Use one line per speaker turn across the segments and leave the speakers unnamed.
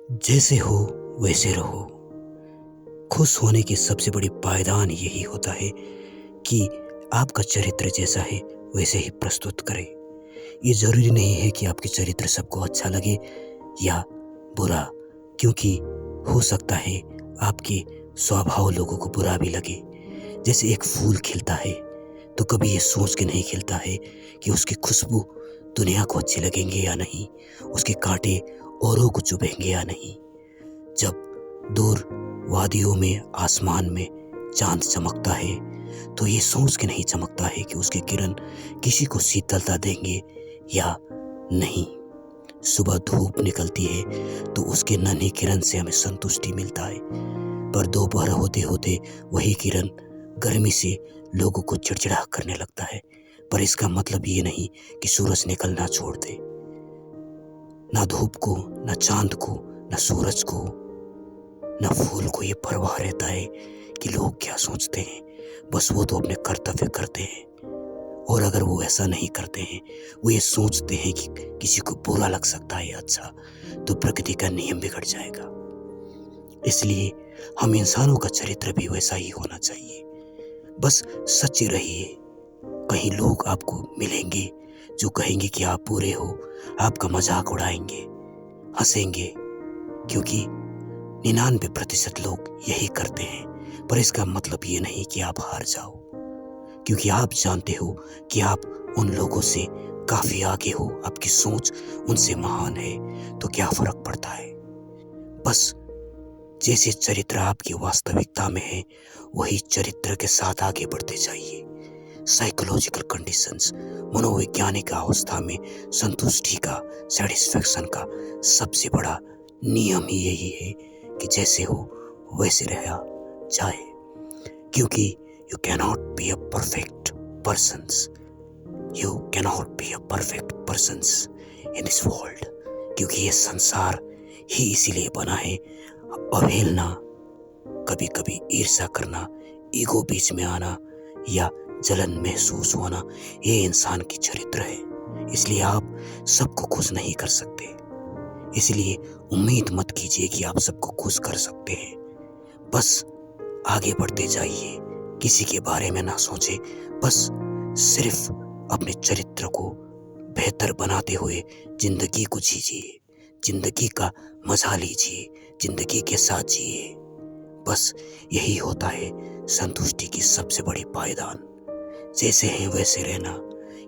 जैसे हो वैसे रहो। खुश होने की सबसे बड़ी पायदान यही होता है कि आपका चरित्र जैसा है वैसे ही प्रस्तुत करें। ये ज़रूरी नहीं है कि आपके चरित्र सबको अच्छा लगे या बुरा, क्योंकि हो सकता है आपके स्वभाव लोगों को बुरा भी लगे। जैसे एक फूल खिलता है तो कभी ये सोच के नहीं खिलता है कि उसकी खुशबू दुनिया को अच्छी लगेंगे या नहीं, उसके कांटे औरों को चुभेंगे या नहीं। जब दूर वादियों में आसमान में चांद चमकता है तो ये सोच के नहीं चमकता है कि उसके किरण किसी को शीतलता देंगे या नहीं। सुबह धूप निकलती है तो उसके नन्हे किरण से हमें संतुष्टि मिलता है, पर दोपहर होते होते वही किरण गर्मी से लोगों को चिड़चिड़ा करने लगता है। पर इसका मतलब ये नहीं कि सूरज निकलना छोड़ दे। ना धूप को, ना चांद को, ना सूरज को, ना फूल को ये परवाह रहता है कि लोग क्या सोचते हैं। बस वो तो अपने कर्तव्य करते हैं, और अगर वो ऐसा नहीं करते हैं, वो ये सोचते हैं कि किसी को बुरा लग सकता है अच्छा, तो प्रकृति का नियम बिगड़ जाएगा। इसलिए हम इंसानों का चरित्र भी वैसा ही होना चाहिए। बस सच्चे रहिए। कहीं लोग आपको मिलेंगे जो कहेंगे कि आप बुरे हो, आपका मजाक उड़ाएंगे, हंसेंगे, क्योंकि 99% लोग यही करते हैं। पर इसका मतलब ये नहीं कि आप हार जाओ, क्योंकि आप जानते हो कि आप उन लोगों से काफी आगे हो, आपकी सोच उनसे महान है। तो क्या फर्क पड़ता है। बस जैसे चरित्र आपकी वास्तविकता में है वही चरित्र के साथ आगे बढ़ते जाइए। साइकोलॉजिकल कंडीशंस, मनोवैज्ञानिक अवस्था में संतुष्टि का, सेटिस्फेक्शन का सबसे बड़ा नियम ही यही है कि जैसे हो वैसे रहा जाए। क्योंकि you cannot be a perfect persons, you cannot be a perfect persons in this world. क्योंकि ये संसार ही इसीलिए बना है। अवहेलना, कभी कभी ईर्ष्या करना, ईगो बीच में आना या जलन महसूस होना, ये इंसान की चरित्र है। इसलिए आप सबको खुश नहीं कर सकते। इसलिए उम्मीद मत कीजिए कि आप सबको खुश कर सकते हैं। बस आगे बढ़ते जाइए, किसी के बारे में ना सोचे। बस सिर्फ अपने चरित्र को बेहतर बनाते हुए जिंदगी को जीजिए, जिंदगी का मजा लीजिए, जिंदगी के साथ जिए। बस यही होता है संतुष्टि की सबसे बड़ी पायदान। जैसे हैं वैसे रहना,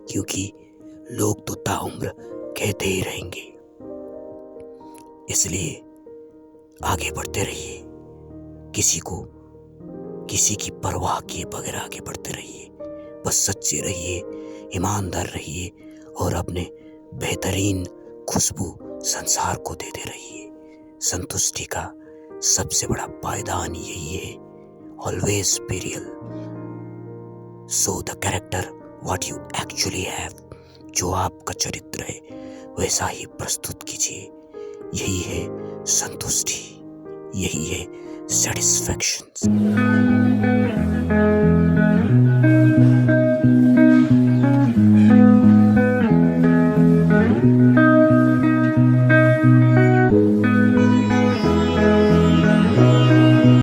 क्योंकि लोग तो ताउम्र कहते ही रहेंगे। इसलिए आगे बढ़ते रहिए, किसी की परवाह किए बगैर आगे बढ़ते रहिए। बस सच्चे रहिए, ईमानदार रहिए, और अपने बेहतरीन खुशबू संसार को देते रहिए। संतुष्टि का सबसे बड़ा पायदान यही है, always be real, so the character what you actually have. जो आपका चरित्र है वैसा ही प्रस्तुत कीजिए। यही है संतुष्टि, यही है सेटिस्फैक्शन।